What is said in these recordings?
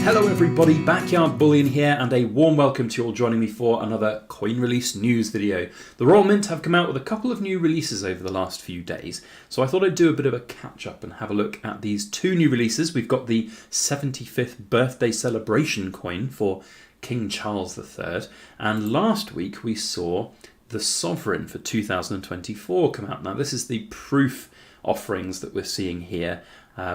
Hello everybody, Backyard Bullion here, and a warm welcome to you all joining me for another coin release news video. The Royal Mint have come out with a couple of new releases over the last few days, so I thought I'd do a bit of a catch up and have a look at these two new releases. We've got the 75th birthday celebration coin for King Charles III, and last week we saw the Sovereign for 2024 come out. Now this is the proof offerings that we're seeing here,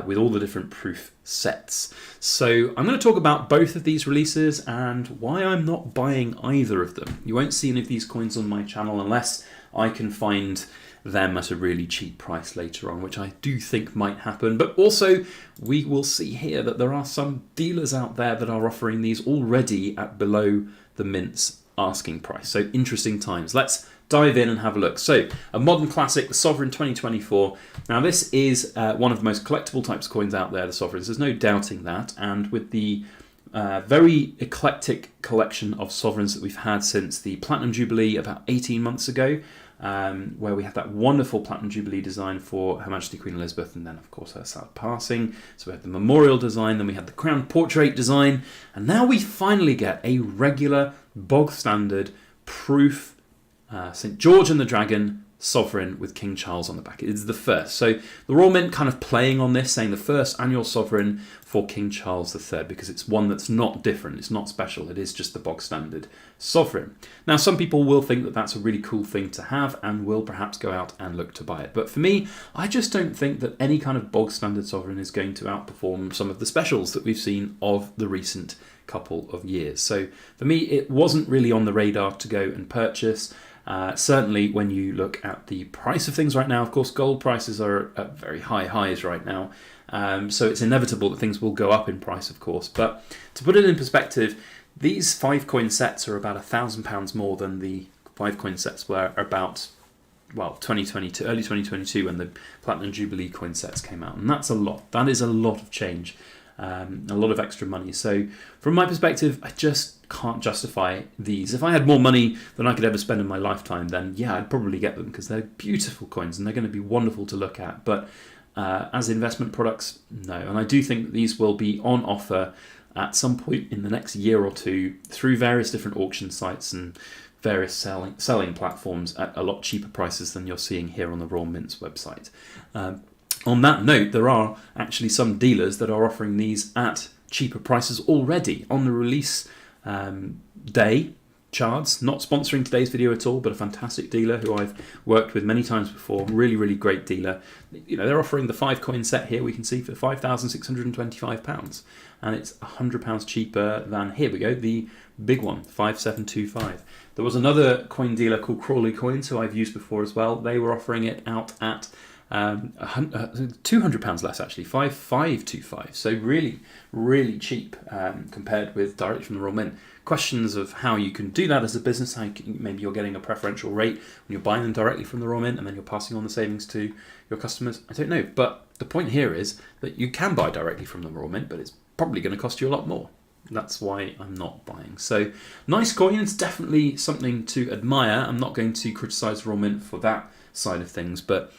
with all the different proof sets. So I'm going to talk about both of these releases and why I'm not buying either of them. You won't see any of these coins on my channel unless I can find them at a really cheap price later on, which I do think might happen. But also we will see here that there are some dealers out there that are offering these already at below the mint's asking price. So interesting times. Let's dive in and have a look. So a modern classic, the Sovereign 2024. Now this is one of the most collectible types of coins out there, the Sovereigns. There's no doubting that. And with the very eclectic collection of Sovereigns that we've had since the Platinum Jubilee about 18 months ago, where we had that wonderful Platinum Jubilee design for Her Majesty Queen Elizabeth, and then of course her sad passing. So we had the memorial design, then we had the crown portrait design, and now we finally get a regular bog standard proof St. George and the Dragon Sovereign with King Charles on the back. It is the first. So the Royal Mint kind of playing on this, saying the first annual Sovereign for King Charles III, because it's one that's not different, it's not special, it is just the bog standard Sovereign. Now some people will think that that's a really cool thing to have and will perhaps go out and look to buy it. But for me, I just don't think that any kind of bog standard Sovereign is going to outperform some of the specials that we've seen of the recent couple of years. So for me, it wasn't really on the radar to go and purchase. Certainly when you look at the price of things right now, of course gold prices are at very high highs right now, so it's inevitable that things will go up in price, of course. But to put it in perspective, these 5 coin sets are about £1,000 more than the 5 coin sets were about, well, 2022, early 2022, when the Platinum Jubilee coin sets came out, and that's a lot. That is a lot of change. A lot of extra money. So from my perspective, I just can't justify these. If I had more money than I could ever spend in my lifetime, then yeah, I'd probably get them, because they're beautiful coins and they're going to be wonderful to look at. But as investment products, no. And I do think that these will be on offer at some point in the next year or two through various different auction sites and various selling platforms at a lot cheaper prices than you're seeing here on the Royal Mint's website. On that note, there are actually some dealers that are offering these at cheaper prices already on the release day. Chards, not sponsoring today's video at all, but a fantastic dealer who I've worked with many times before. Really, really great dealer. You know, they're offering the 5 coin set here, we can see, for £5,625, and it's £100 cheaper than, here we go, the big one, 5725. There was another coin dealer called Crawley Coins who I've used before as well. They were offering it out at £200 less, actually, 5525. So really, really cheap compared with directly from the Royal Mint. Questions of how you can do that as a business, how maybe you're getting a preferential rate when you're buying them directly from the Royal Mint and then you're passing on the savings to your customers. I don't know, but the point here is that you can buy directly from the Royal Mint, but it's probably going to cost you a lot more. That's why I'm not buying. So nice coins, definitely something to admire. I'm not going to criticise the Royal Mint for that side of things, but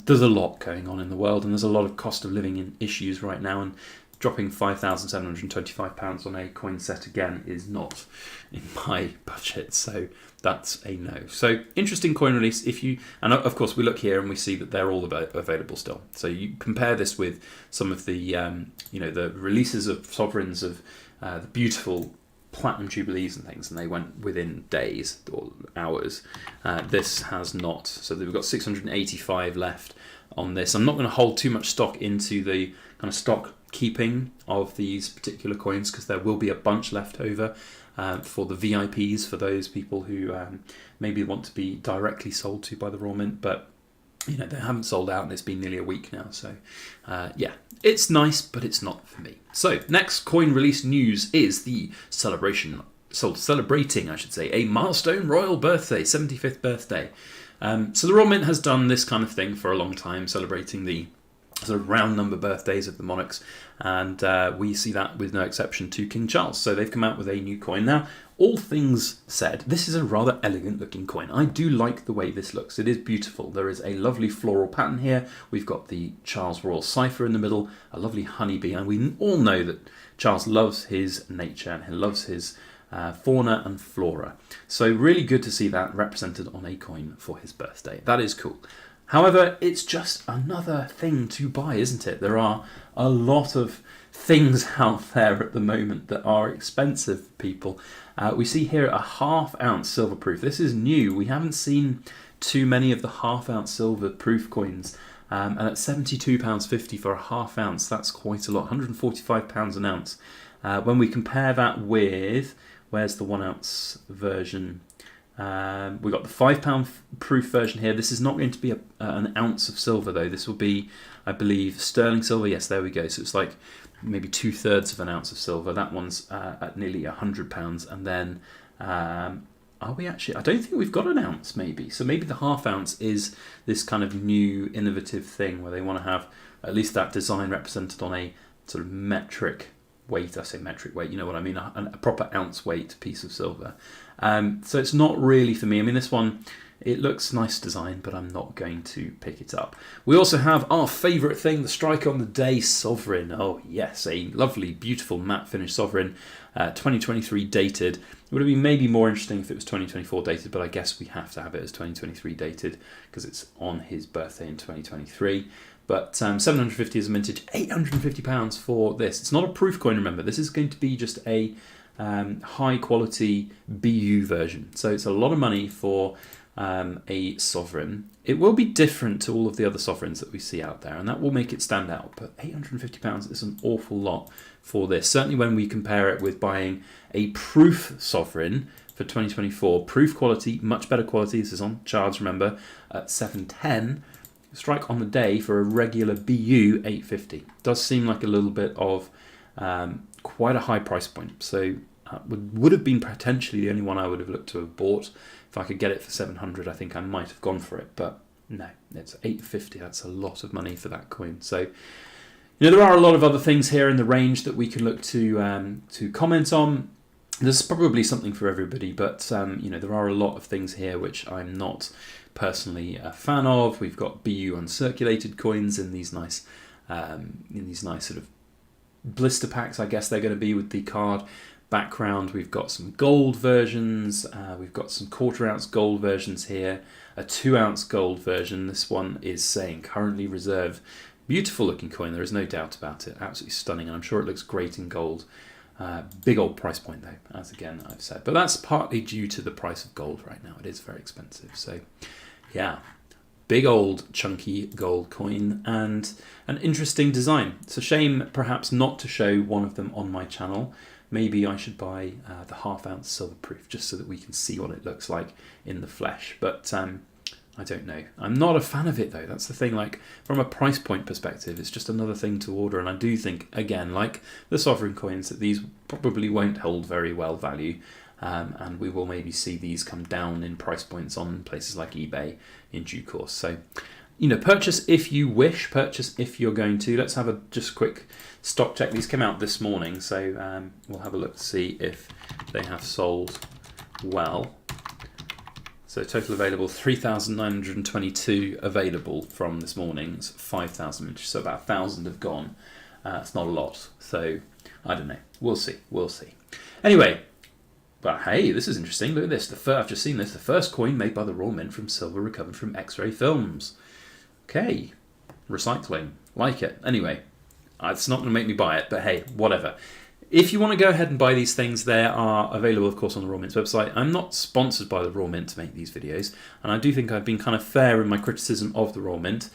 there's a lot going on in the world, and there's a lot of cost of living issues right now, and dropping £5,725 on a coin set again is not in my budget, so that's a no. So interesting coin release. And of course we look here and we see that they're all available still. So you compare this with some of the the releases of Sovereigns of the beautiful Platinum Jubilees and things, and they went within days or hours. This has not. So we've got 685 left on this. I'm not going to hold too much stock into the kind of stock keeping of these particular coins, because there will be a bunch left over for the VIPs, for those people who maybe want to be directly sold to by the Royal Mint, but you know, they haven't sold out and it's been nearly a week now. So yeah, it's nice, but it's not for me. So next coin release news is the celebrating, I should say, a milestone royal birthday, 75th birthday. So the Royal Mint has done this kind of thing for a long time, celebrating the sort of round number birthdays of the monarchs, and we see that with no exception to King Charles. So they've come out with a new coin. Now, all things said, this is a rather elegant looking coin. I do like the way this looks. It is beautiful. There is a lovely floral pattern here. We've got the Charles Royal cipher in the middle, a lovely honeybee, and we all know that Charles loves his nature and he loves his fauna and flora. So really good to see that represented on a coin for his birthday. That is cool. However, it's just another thing to buy, isn't it? There are a lot of things out there at the moment that are expensive, people. We see here a half-ounce silver proof. This is new. We haven't seen too many of the half-ounce silver proof coins. And at £72.50 for a half-ounce, that's quite a lot, £145 an ounce. When we compare that with, where's the 1 ounce version? We've got the £5 proof version here. This is not going to be an ounce of silver though. This will be, I believe, sterling silver. Yes, there we go. So it's like maybe 2/3 of an ounce of silver. That one's at nearly £100. And then, are we actually? I don't think we've got an ounce maybe. So maybe the half ounce is this kind of new innovative thing where they want to have at least that design represented on a sort of metric weight. I say metric weight, you know what I mean, a proper ounce weight piece of silver. So it's not really for me. I mean, this one, it looks nice design, but I'm not going to pick it up. We also have our favourite thing, the Strike on the Day Sovereign. Oh yes, a lovely, beautiful matte finish Sovereign, 2023 dated. It would have been maybe more interesting if it was 2024 dated, but I guess we have to have it as 2023 dated because it's on his birthday in 2023. But 750 is a mintage, £850 for this. It's not a proof coin, remember. This is going to be just a high quality BU version. So it's a lot of money for a sovereign. It will be different to all of the other sovereigns that we see out there, and that will make it stand out. But £850 is an awful lot for this. Certainly when we compare it with buying a proof sovereign for 2024. Proof quality, much better quality. This is on charge, remember, at $710. Strike on the Day for a regular BU $850. Does seem like a little bit of quite a high price point. So would have been potentially the only one I would have looked to have bought. If I could get it for $700, I think I might have gone for it. But no, it's $850. That's a lot of money for that coin. So you know, there are a lot of other things here in the range that we can look to comment on. There's probably something for everybody, but you know, there are a lot of things here which I'm not personally a fan of. We've got BU uncirculated coins in these nice sort of blister packs, I guess they're going to be, with the card background. We've got some gold versions. We've got some 1/4 ounce gold versions here. A 2 ounce gold version. This one is saying currently reserved. Beautiful looking coin. There is no doubt about it. Absolutely stunning, and I'm sure it looks great in gold. Big old price point though, as again I've said, but that's partly due to the price of gold right now. It is very expensive. So yeah, big old chunky gold coin and an interesting design. It's a shame perhaps not to show one of them on my channel. Maybe I should buy the 1/2 ounce silver proof just so that we can see what it looks like in the flesh, but I don't know. I'm not a fan of it though. That's the thing. Like, from a price point perspective, it's just another thing to order. And I do think, again, like the sovereign coins, that these probably won't hold very well value. And we will maybe see these come down in price points on places like eBay in due course. So, you know, purchase if you wish, purchase if you're going to. Let's have a just quick stock check. These came out this morning, so we'll have a look to see if they have sold well. So total available, 3,922 available from this morning's 5,000, so about 1,000 have gone. It's not a lot, so I don't know. We'll see. Anyway, but hey, this is interesting. Look at this. I've just seen this. The first coin made by the Royal Mint from silver recovered from X-ray films. Okay, recycling. Like it. Anyway, it's not going to make me buy it, but hey, whatever. If you want to go ahead and buy these things, they are available, of course, on the Royal Mint's website. I'm not sponsored by the Royal Mint to make these videos, and I do think I've been kind of fair in my criticism of the Royal Mint.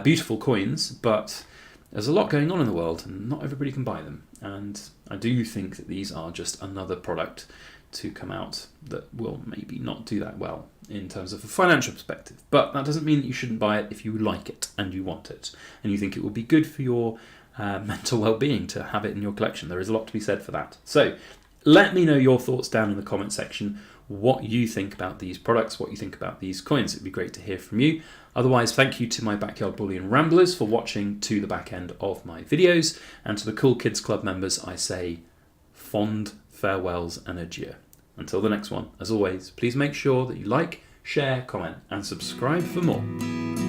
Beautiful coins, but there's a lot going on in the world, and not everybody can buy them. And I do think that these are just another product to come out that will maybe not do that well in terms of a financial perspective. But that doesn't mean that you shouldn't buy it if you like it and you want it, and you think it will be good for your mental well-being to have it in your collection. There is a lot to be said for that. So let me know your thoughts down in the comment section. what you think about these products, what you think about these coins. It'd be great to hear from you. Otherwise, thank you to my Backyard Bullion Ramblers for watching to the back end of my videos, and to the Cool Kids Club members I say fond farewells and adieu. Until the next one, as always, please make sure that you like, share, comment and subscribe for more.